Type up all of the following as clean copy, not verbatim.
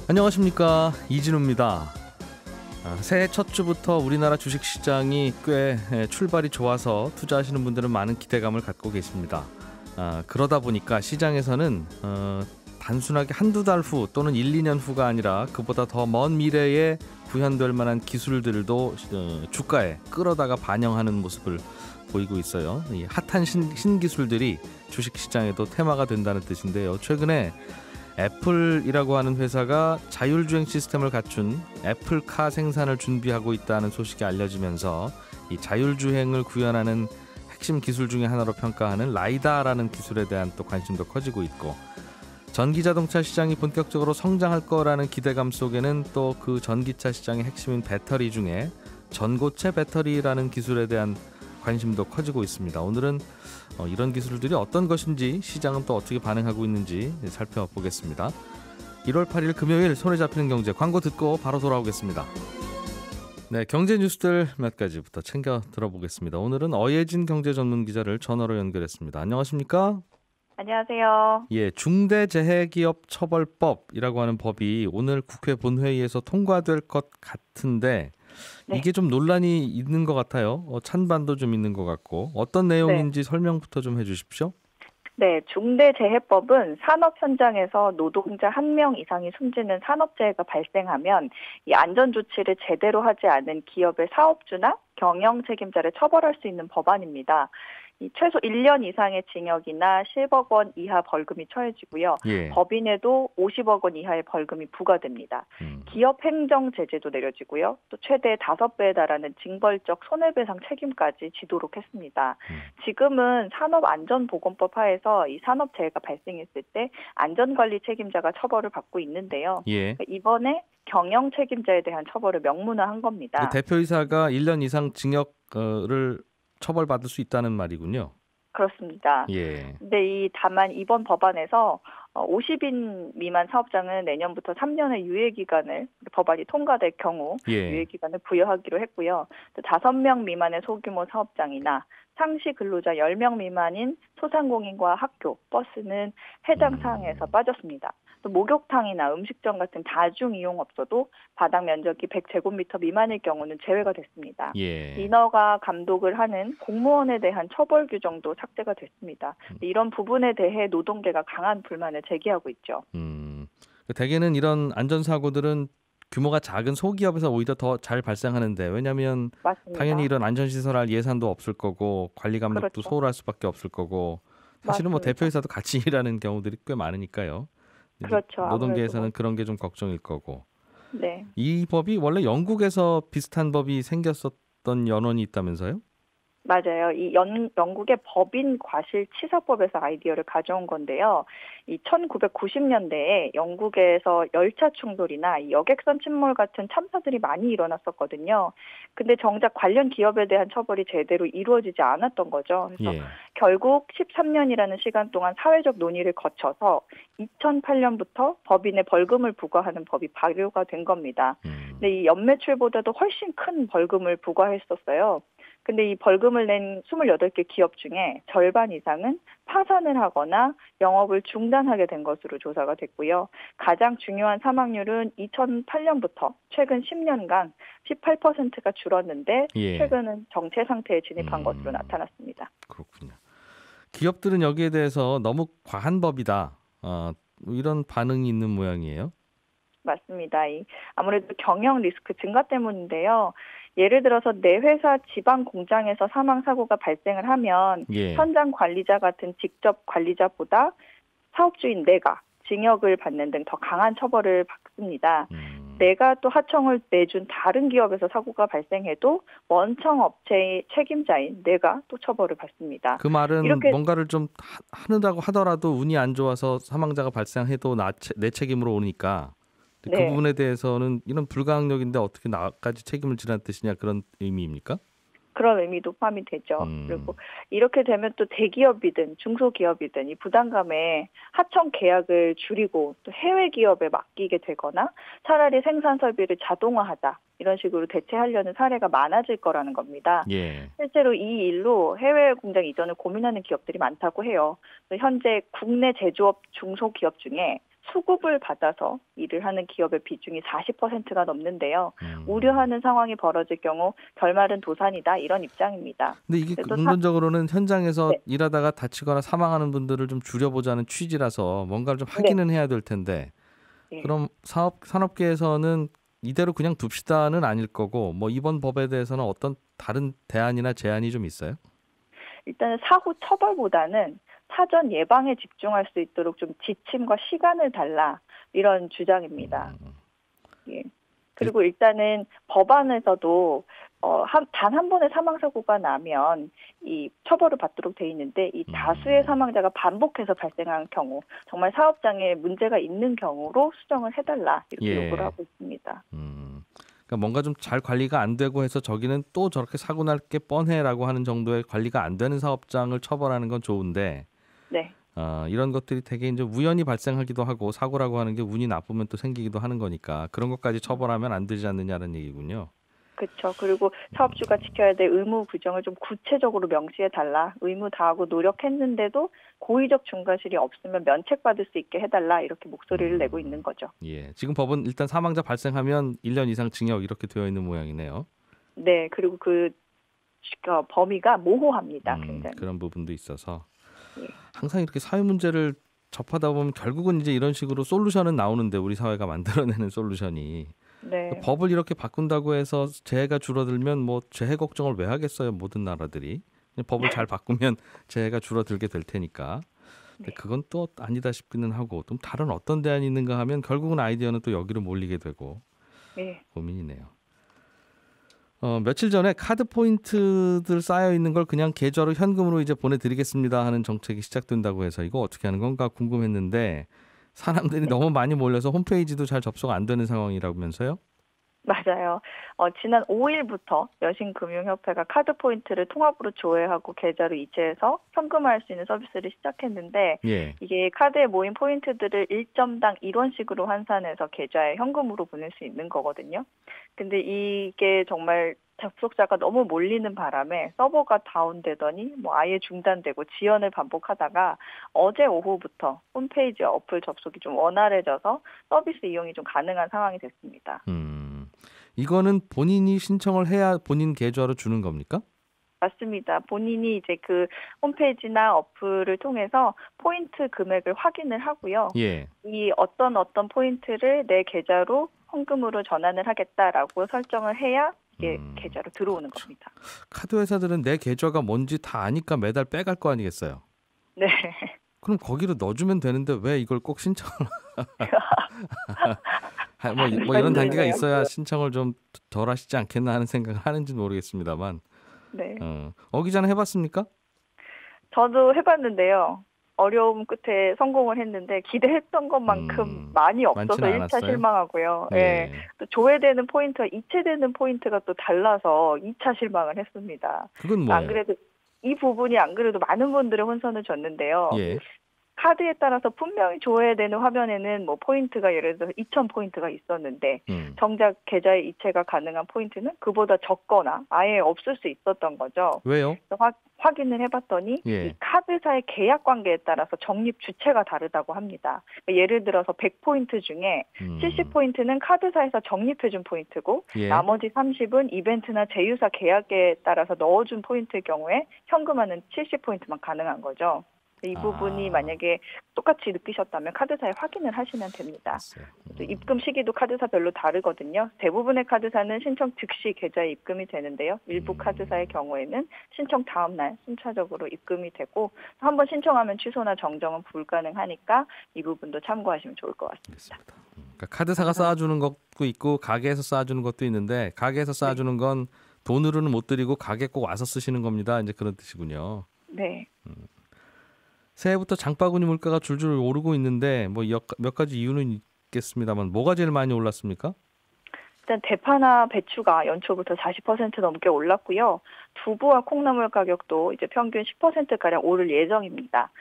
안녕하십니까, 이진우입니다. 새해 첫 주부터 우리나라 주식시장이 꽤 출발이 좋아서 투자하시는 분들은 많은 기대감을 갖고 계십니다. 그러다 보니까 시장에서는 단순하게 한두 달 후 또는 1, 2년 후가 아니라 그보다 더 먼 미래에 구현될 만한 기술들도 주가에 끌어다가 반영하는 모습을 보이고 있어요. 이 핫한 신기술들이 주식시장에도 테마가 된다는 뜻인데요. 최근에 애플이라고 하는 회사가 자율주행 시스템을 갖춘 애플카 생산을 준비하고 있다는 소식이 알려지면서 이 자율주행을 구현하는 핵심 기술 중에 하나로 평가하는 라이다라는 기술에 대한 또 관심도 커지고 있고, 전기자동차 시장이 본격적으로 성장할 거라는 기대감 속에는 또 그 전기차 시장의 핵심인 배터리 중에 전고체 배터리라는 기술에 대한 관심도 커지고 있습니다. 오늘은 이런 기술들이 어떤 것인지, 시장은 또 어떻게 반응하고 있는지 살펴보겠습니다. 1월 8일 금요일 손에 잡히는 경제, 광고 듣고 바로 돌아오겠습니다. 네, 경제 뉴스들 몇 가지부터 챙겨 들어보겠습니다. 오늘은 어예진 경제 전문 기자를 전화로 연결했습니다. 안녕하십니까? 안녕하세요. 예, 중대재해기업처벌법이라고 하는 법이 오늘 국회 본회의에서 통과될 것 같은데, 네. 이게 좀 논란이 있는 것 같아요. 찬반도 좀 있는 것 같고, 어떤 내용인지 설명부터 좀 해주십시오. 네, 중대재해법은 산업 현장에서 노동자 1명 이상이 숨지는 산업재해가 발생하면 이 안전조치를 제대로 하지 않은 기업의 사업주나 경영 책임자를 처벌할 수 있는 법안입니다. 이 최소 1년 이상의 징역이나 10억 원 이하 벌금이 처해지고요. 예. 법인에도 50억 원 이하의 벌금이 부과됩니다. 기업 행정 제재도 내려지고요. 또 최대 5배에 달하는 징벌적 손해배상 책임까지 지도록 했습니다. 지금은 산업안전보건법 하에서 이 산업재해가 발생했을 때 안전관리 책임자가 처벌을 받고 있는데요. 예. 이번에 경영 책임자에 대한 처벌을 명문화한 겁니다. 그 대표이사가 1년 이상 징역을 처벌받을 수 있다는 말이군요. 그렇습니다. 예. 근데 다만 이번 법안에서 50인 미만 사업장은 내년부터 3년의 유예기간을, 법안이 통과될 경우 유예기간을 부여하기로 했고요. 또 5명 미만의 소규모 사업장이나 상시 근로자 10명 미만인 소상공인과 학교, 버스는 해당 사항에서 빠졌습니다. 또 목욕탕이나 음식점 같은 다중이용업소도 바닥 면적이 100제곱미터 미만일 경우는 제외가 됐습니다. 예. 인허가 감독을 하는 공무원에 대한 처벌 규정도 삭제가 됐습니다. 이런 부분에 대해 노동계가 강한 불만을 제기하고 있죠. 대개는 이런 안전사고들은 규모가 작은 소기업에서 오히려 더 잘 발생하는데, 왜냐하면 당연히 이런 안전시설할 예산도 없을 거고 관리 감독도 소홀할 수밖에 없을 거고, 사실은 뭐 대표이사도 같이 일하는 경우들이 꽤 많으니까요. 그렇죠. 노동계에서는 그런 게 좀 걱정일 거고. 네. 이 법이 원래 영국에서 비슷한 법이 생겼었던 연원이 있다면서요? 맞아요. 영국의 법인 과실치사법에서 아이디어를 가져온 건데요. 이 1990년대에 영국에서 열차 충돌이나 이 여객선 침몰 같은 참사들이 많이 일어났었거든요. 근데 정작 관련 기업에 대한 처벌이 제대로 이루어지지 않았던 거죠. 그래서 결국 13년이라는 시간 동안 사회적 논의를 거쳐서 2008년부터 법인에 벌금을 부과하는 법이 발효가 된 겁니다. 근데 이 연매출보다도 훨씬 큰 벌금을 부과했었어요. 근데 이 벌금을 낸 28개 기업 중에 절반 이상은 파산을 하거나 영업을 중단하게 된 것으로 조사가 됐고요. 가장 중요한 사망률은 2008년부터 최근 10년간 18%가 줄었는데 최근은 정체 상태에 진입한 것으로 나타났습니다. 그렇군요. 기업들은 여기에 대해서 너무 과한 법이다, 이런 반응이 있는 모양이에요? 맞습니다. 아무래도 경영 리스크 증가 때문인데요. 예를 들어서 내 회사 지방 공장에서 사망 사고가 발생을 하면 현장 관리자 같은 직접 관리자보다 사업주인 내가 징역을 받는 등 더 강한 처벌을 받습니다. 내가 또 하청을 내준 다른 기업에서 사고가 발생해도 원청 업체의 책임자인 내가 또 처벌을 받습니다. 그 말은 뭔가를 좀 하는다고 하더라도 운이 안 좋아서 사망자가 발생해도 내 책임으로 오니까 그 부분에 대해서는 이런 불가항력인데 어떻게 나까지 책임을 지라는 뜻이냐, 그런 의미입니까? 그런 의미도 포함이 되죠. 그리고 이렇게 되면 또 대기업이든 중소기업이든 이 부담감에 하청 계약을 줄이고 또 해외 기업에 맡기게 되거나 차라리 생산 설비를 자동화하자, 이런 식으로 대체하려는 사례가 많아질 거라는 겁니다. 실제로 이 일로 해외 공장 이전을 고민하는 기업들이 많다고 해요. 현재 국내 제조업 중소기업 중에 수급을 받아서 일을 하는 기업의 비중이 40%가 넘는데요. 우려하는 상황이 벌어질 경우 결말은 도산이다 이런 입장입니다. 근데 이게 근본적으로는 현장에서 네. 일하다가 다치거나 사망하는 분들을 좀 줄여보자는 취지라서 뭔가를 좀 하기는 해야 될 텐데 네. 그럼 산업계에서는 이대로 그냥 둡시다는 아닐 거고 뭐 이번 법에 대해서는 어떤 다른 대안이나 제안이 좀 있어요? 일단은 사후 처벌보다는 사전 예방에 집중할 수 있도록 좀 지침과 시간을 달라 이런 주장입니다. 예. 그리고 일단은 법안에서도 단 한 번의 사망 사고가 나면 이 처벌을 받도록 돼 있는데 이 다수의 사망자가 반복해서 발생한 경우 정말 사업장에 문제가 있는 경우로 수정을 해달라 이렇게 요구를 하고 있습니다. 그러니까 뭔가 좀 잘 관리가 안 되고 해서 저기는 또 저렇게 사고 날 게 뻔해라고 하는 정도의 관리가 안 되는 사업장을 처벌하는 건 좋은데 네. 이런 것들이 되게 이제 우연히 발생하기도 하고 사고라고 하는 게 운이 나쁘면 또 생기기도 하는 거니까 그런 것까지 처벌하면 안 되지 않느냐는 얘기군요. 그렇죠. 그리고 사업주가 지켜야 될 의무 규정을 좀 구체적으로 명시해 달라. 의무 다하고 노력했는데도 고의적 중과실이 없으면 면책받을 수 있게 해달라 이렇게 목소리를 내고 있는 거죠. 예, 지금 법은 일단 사망자 발생하면 1년 이상 징역 이렇게 되어 있는 모양이네요. 네, 그리고 그 범위가 모호합니다. 굉장히. 그런 부분도 있어서 예. 항상 이렇게 사회 문제를 접하다 보면 결국은 이제 이런 식으로 솔루션은 나오는데 우리 사회가 만들어내는 솔루션이 네. 법을 이렇게 바꾼다고 해서 재해가 줄어들면 뭐 재해 걱정을 왜 하겠어요? 모든 나라들이 법을 잘 바꾸면 재해가 줄어들게 될 테니까. 근데 그건 또 아니다 싶기는 하고 좀 다른 어떤 대안이 있는가 하면 결국은 아이디어는 또 여기로 몰리게 되고 고민이네요. 며칠 전에 카드 포인트들 쌓여 있는 걸 그냥 계좌로 현금으로 이제 보내드리겠습니다 하는 정책이 시작된다고 해서 이거 어떻게 하는 건가 궁금했는데 사람들이 너무 많이 몰려서 홈페이지도 잘 접속 안 되는 상황이라면서요? 맞아요. 지난 5일부터 여신금융협회가 카드 포인트를 통합으로 조회하고 계좌로 이체해서 현금화할 수 있는 서비스를 시작했는데 이게 카드에 모인 포인트들을 1점당 1원씩으로 환산해서 계좌에 현금으로 보낼 수 있는 거거든요. 근데 이게 정말 접속자가 너무 몰리는 바람에 서버가 다운되더니 뭐 아예 중단되고 지연을 반복하다가 어제 오후부터 홈페이지 어플 접속이 좀 원활해져서 서비스 이용이 좀 가능한 상황이 됐습니다. 이거는 본인이 신청을 해야 본인 계좌로 주는 겁니까? 맞습니다. 본인이 이제 그 홈페이지나 어플을 통해서 포인트 금액을 확인을 하고요. 이 어떤 포인트를 내 계좌로 현금으로 전환을 하겠다라고 설정을 해야 이게 계좌로 들어오는 겁니다. 카드 회사들은 내 계좌가 뭔지 다 아니까 매달 빼갈 거 아니겠어요? 네. 그럼 거기로 넣어주면 되는데 왜 이걸 꼭 신청을 뭐 이런 단계가 있어야 신청을 좀 덜 하시지 않겠나 하는 생각을 하는지는 모르겠습니다만 네. 기자는 해봤습니까? 저도 해봤는데요. 어려움 끝에 성공을 했는데 기대했던 것만큼 많이 없어서 1차 실망하고요. 네. 또 조회되는 포인트와 이체되는 포인트가 또 달라서 2차 실망을 했습니다. 그건 뭐예요? 안 그래도 이 부분이 안 그래도 많은 분들의 혼선을 줬는데요. 카드에 따라서 분명히 조회되는 화면에는 뭐 포인트가 예를 들어서 2,000포인트가 있었는데 정작 계좌에 이체가 가능한 포인트는 그보다 적거나 아예 없을 수 있었던 거죠. 왜요? 확인을 해봤더니 이 카드사의 계약 관계에 따라서 적립 주체가 다르다고 합니다. 예를 들어서 100포인트 중에 70포인트는 카드사에서 적립해준 포인트고 나머지 30은 이벤트나 제휴사 계약에 따라서 넣어준 포인트의 경우에 현금화는 70포인트만 가능한 거죠. 이 부분이 만약에 똑같이 느끼셨다면 카드사에 확인을 하시면 됩니다. 또 입금 시기도 카드사별로 다르거든요. 대부분의 카드사는 신청 즉시 계좌에 입금이 되는데요. 일부 카드사의 경우에는 신청 다음 날 순차적으로 입금이 되고 한번 신청하면 취소나 정정은 불가능하니까 이 부분도 참고하시면 좋을 것 같습니다. 그러니까 카드사가 쌓아주는 것도 있고 가게에서 쌓아주는 것도 있는데 가게에서 쌓아주는 건 돈으로는 못 드리고 가게 꼭 와서 쓰시는 겁니다. 이제 그런 뜻이군요. 네. 새해부터 장바구니 물가가 줄줄 오르고 있는데 뭐 몇 가지 이유는 있겠습니다만 뭐가 제일 많이 올랐습니까? 일단 대파나 배추가 연초부터 40% 넘게 올랐고요. 두부와 콩나물 가격도 이제 평균 10%가량 오를 예정입니다.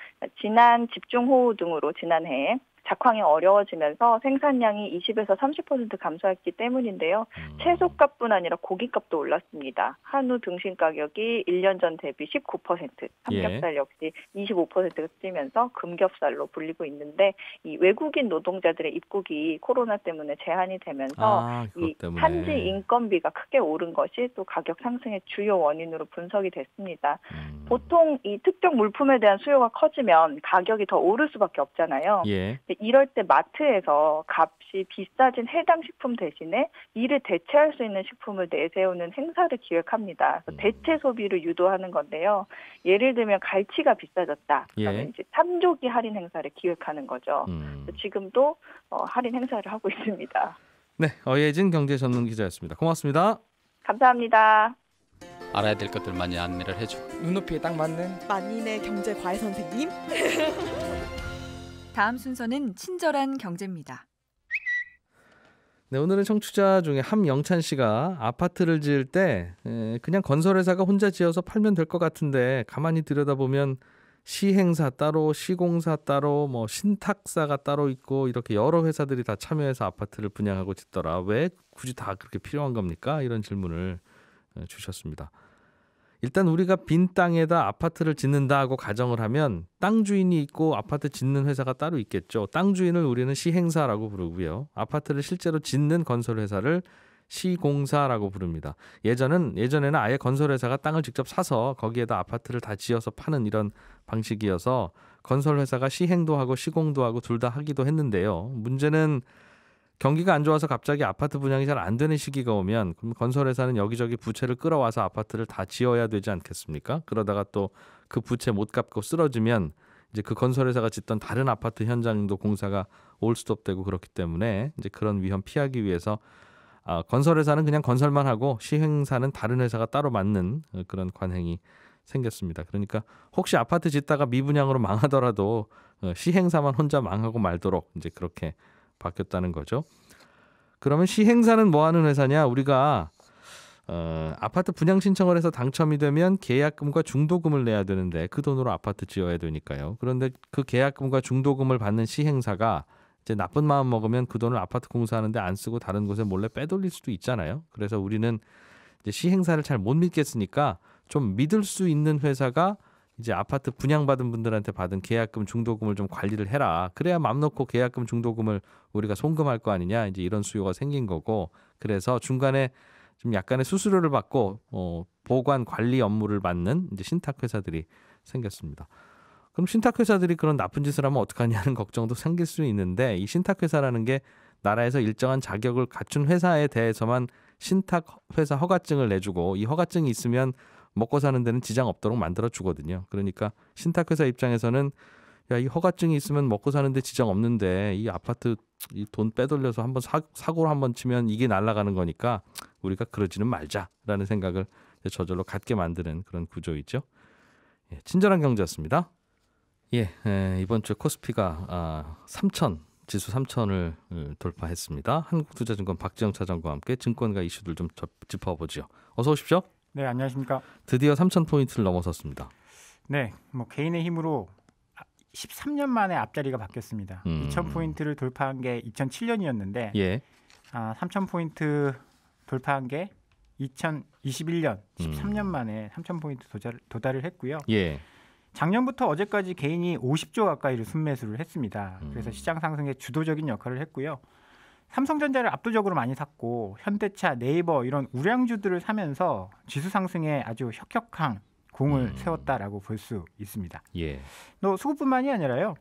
지난 집중호우 등으로 지난해 작황이 어려워지면서 생산량이 20에서 30% 감소했기 때문인데요. 채소값뿐 아니라 고기값도 올랐습니다. 한우 등심 가격이 1년 전 대비 19%, 삼겹살 역시 25%가 뛰면서 금겹살로 불리고 있는데 이 외국인 노동자들의 입국이 코로나 때문에 제한이 되면서 이 산지 인건비가 크게 오른 것이 또 가격 상승의 주요 원인으로 분석이 됐습니다. 보통 이 특정 물품에 대한 수요가 커지면 가격이 더 오를 수밖에 없잖아요. 이럴 때 마트에서 값이 비싸진 해당 식품 대신에 이를 대체할 수 있는 식품을 내세우는 행사를 기획합니다. 그래서 대체 소비를 유도하는 건데요. 예를 들면 갈치가 비싸졌다. 그러면 이제 참조기 할인 행사를 기획하는 거죠. 지금도 할인 행사를 하고 있습니다. 네, 어예진 경제전문 기자였습니다. 고맙습니다. 감사합니다. 알아야 될 것들 많이 안내를 해주고 눈높이에 딱 맞는 만인의 경제 과외 선생님. 다음 순서는 친절한 경제입니다. 네, 오늘은 청취자 중에 함영찬 씨가 아파트를 지을 때 그냥 건설회사가 혼자 지어서 팔면 될 것 같은데 가만히 들여다보면 시행사 따로, 시공사 따로, 뭐 신탁사가 따로 있고 이렇게 여러 회사들이 다 참여해서 아파트를 분양하고 짓더라. 왜 굳이 다 그렇게 필요한 겁니까? 이런 질문을 주셨습니다. 일단 우리가 빈 땅에다 아파트를 짓는다 하고 가정을 하면 땅 주인이 있고 아파트 짓는 회사가 따로 있겠죠. 땅 주인을 우리는 시행사라고 부르고요. 아파트를 실제로 짓는 건설회사를 시공사라고 부릅니다. 예전에는 아예 건설회사가 땅을 직접 사서 거기에다 아파트를 다 지어서 파는 이런 방식이어서 건설회사가 시행도 하고 시공도 하고 둘 다 하기도 했는데요. 문제는 경기가 안 좋아서 갑자기 아파트 분양이 잘 안 되는 시기가 오면 그럼 건설회사는 여기저기 부채를 끌어와서 아파트를 다 지어야 되지 않겠습니까? 그러다가 또 그 부채 못 갚고 쓰러지면 이제 그 건설회사가 짓던 다른 아파트 현장도 공사가 올 스톱되고 그렇기 때문에 이제 그런 위험 피하기 위해서 건설회사는 그냥 건설만 하고 시행사는 다른 회사가 따로 맡는 그런 관행이 생겼습니다. 그러니까 혹시 아파트 짓다가 미분양으로 망하더라도 시행사만 혼자 망하고 말도록 이제 그렇게 바뀌었다는 거죠. 그러면 시행사는 뭐 하는 회사냐? 우리가 아파트 분양 신청을 해서 당첨이 되면 계약금과 중도금을 내야 되는데 그 돈으로 아파트 지어야 되니까요. 그런데 그 계약금과 중도금을 받는 시행사가 이제 나쁜 마음 먹으면 그 돈을 아파트 공사하는데 안 쓰고 다른 곳에 몰래 빼돌릴 수도 있잖아요. 그래서 우리는 이제 시행사를 잘 못 믿겠으니까 좀 믿을 수 있는 회사가 이제 아파트 분양받은 분들한테 받은 계약금 중도금을 좀 관리를 해라. 그래야 맘 놓고 계약금 중도금을 우리가 송금할 거 아니냐. 이제 이런 수요가 생긴 거고, 그래서 중간에 좀 약간의 수수료를 받고 보관 관리 업무를 맡는 이제 신탁 회사들이 생겼습니다. 그럼 신탁 회사들이 그런 나쁜 짓을 하면 어떡하냐는 걱정도 생길 수 있는데, 이 신탁 회사라는 게 나라에서 일정한 자격을 갖춘 회사에 대해서만 신탁 회사 허가증을 내주고, 이 허가증이 있으면 먹고 사는 데는 지장 없도록 만들어 주거든요. 그러니까 신탁 회사 입장에서는 야, 이 허가증이 있으면 먹고 사는데 지장 없는데 이 아파트 이 돈 빼돌려서 한번 사고를 한번 치면 이게 날아가는 거니까 우리가 그러지는 말자라는 생각을 저절로 갖게 만드는 그런 구조이죠. 예, 친절한 경제였습니다. 예, 이번 주 코스피가 3천 지수 3천을 돌파했습니다. 한국투자증권 박지영 차장과 함께 증권가 이슈들 좀 짚어보죠. 어서 오십시오. 네, 안녕하십니까. 드디어 3천 포인트를 넘어섰습니다. 네, 뭐 개인의 힘으로 13년 만에 앞자리가 바뀌었습니다. 2천 포인트를 돌파한 게 2007년이었는데, 예. 3천 포인트 돌파한 게 2021년 13년 만에 3천 포인트 도달을 했고요. 예. 작년부터 어제까지 개인이 50조 가까이를 순매수를 했습니다. 그래서 시장 상승에 주도적인 역할을 했고요. 삼성전자를 압도적으로 많이 샀고 현대차, 네이버 이런 우량주들을 사면서 지수 상승에 아주 혁혁한 공을 세웠다라고 볼 수 있습니다. 예. 또 수급뿐만이 아니라요.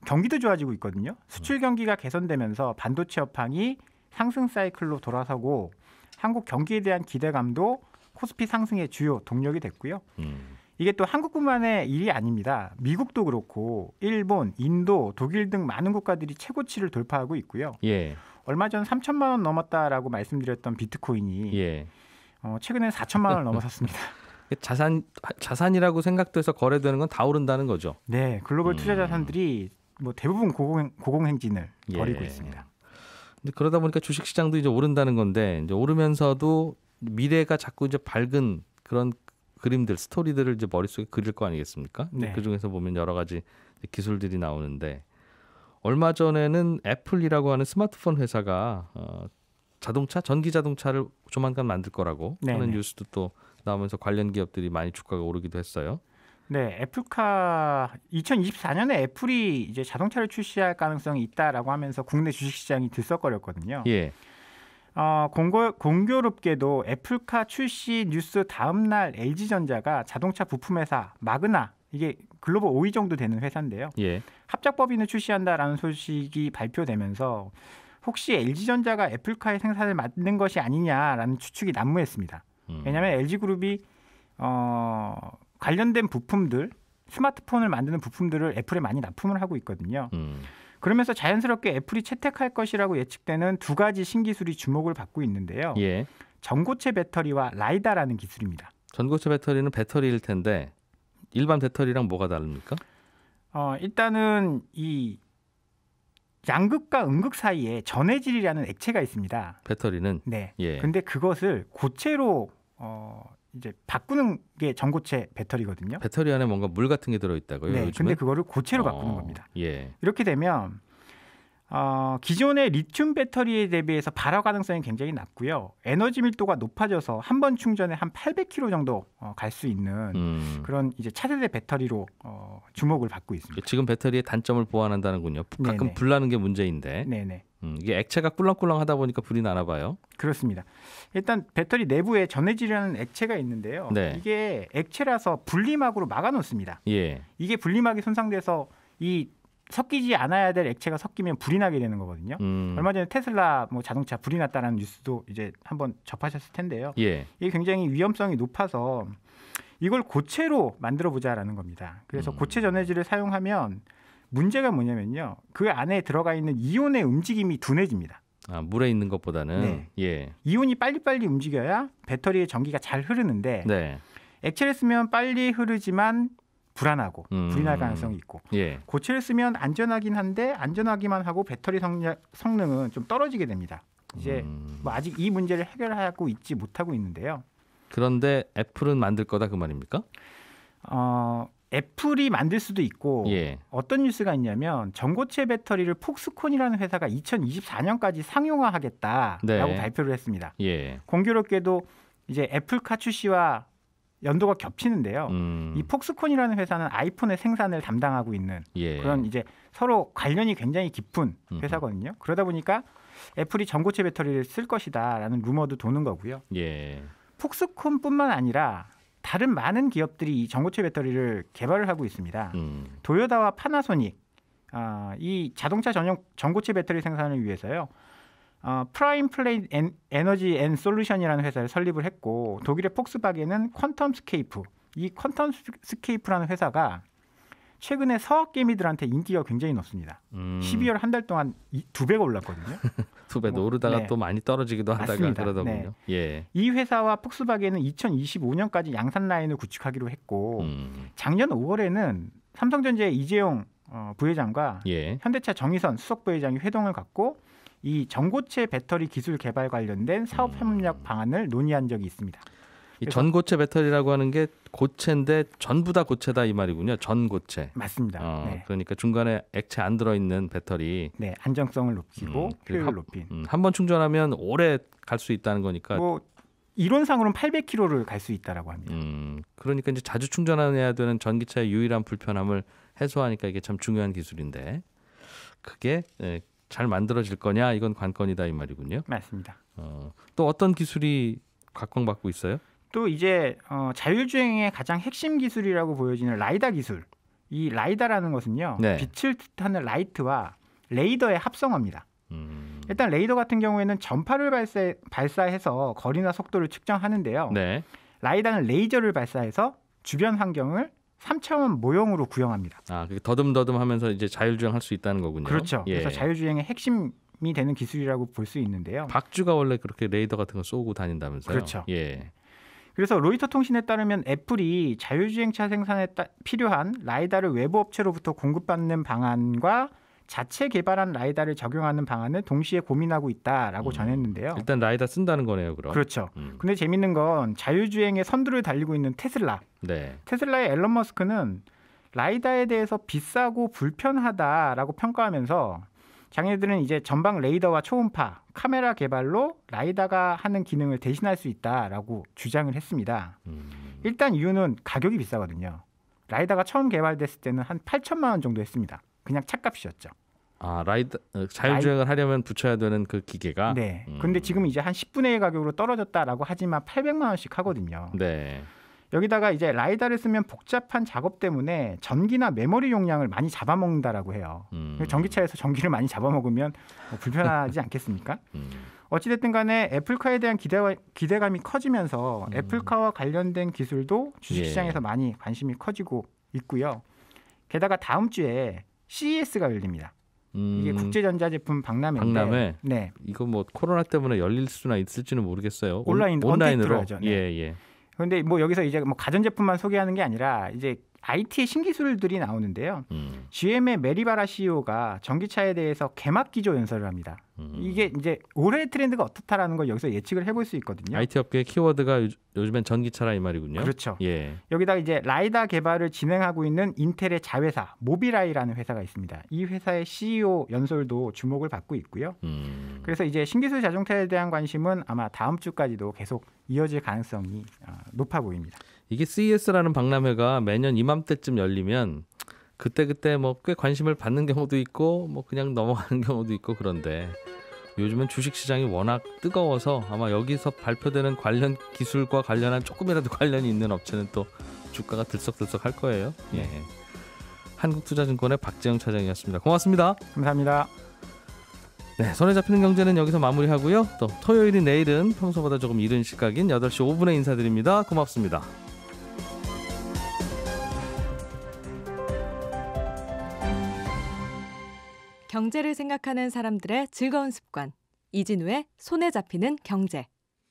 경기도 좋아지고 있거든요. 수출 경기가 개선되면서 반도체 업황이 상승 사이클로 돌아서고 한국 경기에 대한 기대감도 코스피 상승의 주요 동력이 됐고요. 이게 또 한국뿐만의 일이 아닙니다. 미국도 그렇고 일본, 인도, 독일 등 많은 국가들이 최고치를 돌파하고 있고요. 예. 얼마 전 3천만 원 넘었다라고 말씀드렸던 비트코인이 예. 최근에 4천만 원을 넘어섰습니다. 자산이라고 생각돼서 거래되는 건 다 오른다는 거죠. 네, 글로벌 투자 자산들이 뭐 대부분 고공행진을 벌이고 있습니다. 근데 그러다 보니까 주식시장도 이제 오른다는 건데, 이제 오르면서도 미래가 자꾸 이제 밝은 그런 그림들, 스토리들을 이제 머릿속에 그릴 거 아니겠습니까? 네. 그 중에서 보면 여러 가지 기술들이 나오는데 얼마 전에는 애플이라고 하는 스마트폰 회사가 자동차, 전기 자동차를 조만간 만들 거라고 네네. 하는 뉴스도 또 나오면서 관련 기업들이 많이 주가가 오르기도 했어요. 네, 애플카 2024년에 애플이 이제 자동차를 출시할 가능성이 있다라고 하면서 국내 주식시장이 들썩거렸거든요. 예, 공교롭게도 애플카 출시 뉴스 다음 날 LG전자가 자동차 부품회사 마그나, 이게 글로벌 5위 정도 되는 회사인데요. 예. 합작법인을 출시한다라는 소식이 발표되면서 혹시 LG전자가 애플카의 생산을 맡는 것이 아니냐라는 추측이 난무했습니다. 왜냐하면 LG그룹이 관련된 부품들, 스마트폰을 만드는 부품들을 애플에 많이 납품을 하고 있거든요. 그러면서 자연스럽게 애플이 채택할 것이라고 예측되는 두 가지 신기술이 주목을 받고 있는데요. 예. 전고체 배터리와 라이다라는 기술입니다. 전고체 배터리는 배터리일 텐데 일반 배터리랑 뭐가 다릅니까? 일단은 이 양극과 음극 사이에 전해질이라는 액체가 있습니다. 배터리는 네. 예. 근데 그것을 고체로 이제 바꾸는 게 전고체 배터리거든요. 배터리 안에 뭔가 물 같은 게 들어있다고요? 네. 요즘은? 근데 그거를 고체로 바꾸는 겁니다. 예. 이렇게 되면 기존의 리튬 배터리에 대비해서 발화 가능성이 굉장히 낮고요. 에너지 밀도가 높아져서 한 번 충전에 한 800km 정도 갈 수 있는 그런 이제 차세대 배터리로 주목을 받고 있습니다. 지금 배터리의 단점을 보완한다는군요. 가끔 네네. 불나는 게 문제인데 네네. 이게 액체가 꿀렁꿀렁하다 보니까 불이 나나 봐요. 그렇습니다. 일단 배터리 내부에 전해질이라는 액체가 있는데요. 네. 이게 액체라서 분리막으로 막아놓습니다. 예. 이게 분리막이 손상돼서 이 섞이지 않아야 될 액체가 섞이면 불이 나게 되는 거거든요. 얼마 전에 테슬라 자동차 불이 났다는 뉴스도 이제 한번 접하셨을 텐데요. 예. 이게 굉장히 위험성이 높아서 이걸 고체로 만들어 보자라는 겁니다. 그래서 고체 전해질을 사용하면 문제가 뭐냐면요. 그 안에 들어가 있는 이온의 움직임이 둔해집니다. 물에 있는 것보다는 네. 예. 이온이 빨리빨리 움직여야 배터리의 전기가 잘 흐르는데 네. 액체를 쓰면 빨리 흐르지만 불안하고 불이 날 가능성이 있고 예. 고체를 쓰면 안전하긴 한데 안전하기만 하고 배터리 성능은 좀 떨어지게 됩니다. 이제 아직 이 문제를 해결하고 있지 못하고 있는데요. 그런데 애플은 만들 거다 그 말입니까? 애플이 만들 수도 있고 예. 어떤 뉴스가 있냐면 전고체 배터리를 폭스콘이라는 회사가 2024년까지 상용화하겠다라고 네. 발표를 했습니다. 예. 공교롭게도 이제 애플카 출시와 연도가 겹치는데요. 이 폭스콘이라는 회사는 아이폰의 생산을 담당하고 있는 예. 그런 이제 서로 관련이 굉장히 깊은 회사거든요. 그러다 보니까 애플이 전고체 배터리를 쓸 것이다라는 루머도 도는 거고요. 예. 폭스콘뿐만 아니라 다른 많은 기업들이 이 전고체 배터리를 개발을 하고 있습니다. 도요타와 파나소닉, 이 자동차 전용 전고체 배터리 생산을 위해서요. 프라임 플레이 에너지 앤 솔루션이라는 회사를 설립을 했고 독일의 폭스바겐은 퀀텀 스케이프, 이 퀀텀 스케이프라는 회사가 최근에 서학개미들한테 인기가 굉장히 높습니다. 12월 한 달 동안 2배가 올랐거든요. 2배도 오르다가 네. 또 많이 떨어지기도 하다가 맞습니다. 그러더군요. 네. 예. 이 회사와 폭스바겐은 2025년까지 양산 라인을 구축하기로 했고 작년 5월에는 삼성전자의 이재용 부회장과 예. 현대차 정의선 수석 부회장이 회동을 갖고 이 전고체 배터리 기술 개발 관련된 사업 협력 방안을 논의한 적이 있습니다. 이 전고체 배터리라고 하는 게 고체인데 전부 다 고체다 이 말이군요. 전고체. 맞습니다. 네. 그러니까 중간에 액체 안 들어있는 배터리. 네, 안정성을 높이고 효율을 높인. 한 번 충전하면 오래 갈 수 있다는 거니까. 이론상으로는 800km를 갈 수 있다라고 합니다. 그러니까 이제 자주 충전해야 되는 전기차의 유일한 불편함을 해소하니까 이게 참 중요한 기술인데 그게 잘 만들어질 거냐 이건 관건이다 이 말이군요. 맞습니다. 또 어떤 기술이 각광받고 있어요? 또 이제 자율주행의 가장 핵심 기술이라고 보여지는 라이다 기술. 이 라이다라는 것은요. 네. 빛을 뜻하는 라이트와 레이더의 합성어입니다. 일단 레이더 같은 경우에는 전파를 발사해서 거리나 속도를 측정하는데요. 네. 라이다는 레이저를 발사해서 주변 환경을 3차원 모형으로 구형합니다. 그게 더듬더듬하면서 이제 자율주행할 수 있다는 거군요. 그렇죠. 예. 그래서 자율주행의 핵심이 되는 기술이라고 볼 수 있는데요. 박쥐가 원래 그렇게 레이더 같은 거 쏘고 다닌다면서요? 그렇죠. 예. 그래서 로이터 통신에 따르면 애플이 자율주행차 생산에 필요한 라이다를 외부 업체로부터 공급받는 방안과 자체 개발한 라이다를 적용하는 방안을 동시에 고민하고 있다라고 전했는데요. 일단 라이다 쓴다는 거네요, 그럼. 그렇죠. 근데 재밌는 건 자율주행의 선두를 달리고 있는 테슬라. 네. 테슬라의 앨런 머스크는 라이다에 대해서 비싸고 불편하다라고 평가하면서 자기네들은 이제 전방 레이더와 초음파, 카메라 개발로 라이다가 하는 기능을 대신할 수 있다라고 주장을 했습니다. 일단 이유는 가격이 비싸거든요. 라이다가 처음 개발됐을 때는 한 8천만 원 정도 했습니다. 그냥 차값이었죠. 아, 라이다 자율주행을 하려면 붙여야 되는 그 기계가. 네. 근데 지금 이제 한 10분의 1 가격으로 떨어졌다라고 하지만 800만 원씩 하거든요. 네. 여기다가 이제 라이다를 쓰면 복잡한 작업 때문에 전기나 메모리 용량을 많이 잡아먹는다라고 해요. 전기차에서 전기를 많이 잡아먹으면 뭐 불편하지 않겠습니까? 어찌됐든 간에 애플카에 대한 기대감이 커지면서 애플카와 관련된 기술도 주식시장에서 많이 관심이 커지고 있고요. 게다가 다음 주에 CES가 열립니다. 이게 국제전자제품 박람회인데, 박람회. 네. 이거 뭐 코로나 때문에 열릴 수나 있을지는 모르겠어요. 온라인으로 하죠. 네. 예. 그런데 뭐 여기서 이제 뭐 가전제품만 소개하는 게 아니라 이제 IT의 신기술들이 나오는데요. GM의 메리바라 CEO가 전기차에 대해서 개막 기조 연설을 합니다. 이게 이제 올해의 트렌드가 어떻다라는 걸 여기서 예측을 해볼 수 있거든요. IT 업계의 키워드가 요즘엔 전기차라 이 말이군요. 그렇죠. 예. 여기다 이제 라이다 개발을 진행하고 있는 인텔의 자회사 모비라이라는 회사가 있습니다. 이 회사의 CEO 연설도 주목을 받고 있고요. 그래서 이제 신기술 자동차에 대한 관심은 아마 다음 주까지도 계속 이어질 가능성이 높아 보입니다. 이게 CES라는 박람회가 매년 이맘때쯤 열리면 그때 뭐 꽤 관심을 받는 경우도 있고 뭐 그냥 넘어가는 경우도 있고 그런데 요즘은 주식시장이 워낙 뜨거워서 아마 여기서 발표되는 관련 기술과 관련한 조금이라도 관련이 있는 업체는 또 주가가 들썩들썩 할 거예요. 예. 한국투자증권의 박재영 차장이었습니다. 고맙습니다. 감사합니다. 네, 손에 잡히는 경제는 여기서 마무리하고요. 또 토요일인 내일은 평소보다 조금 이른 시각인 8시 5분에 인사드립니다. 고맙습니다. 경제를 생각하는 사람들의 즐거운 습관. 이진우의 손에 잡히는 경제.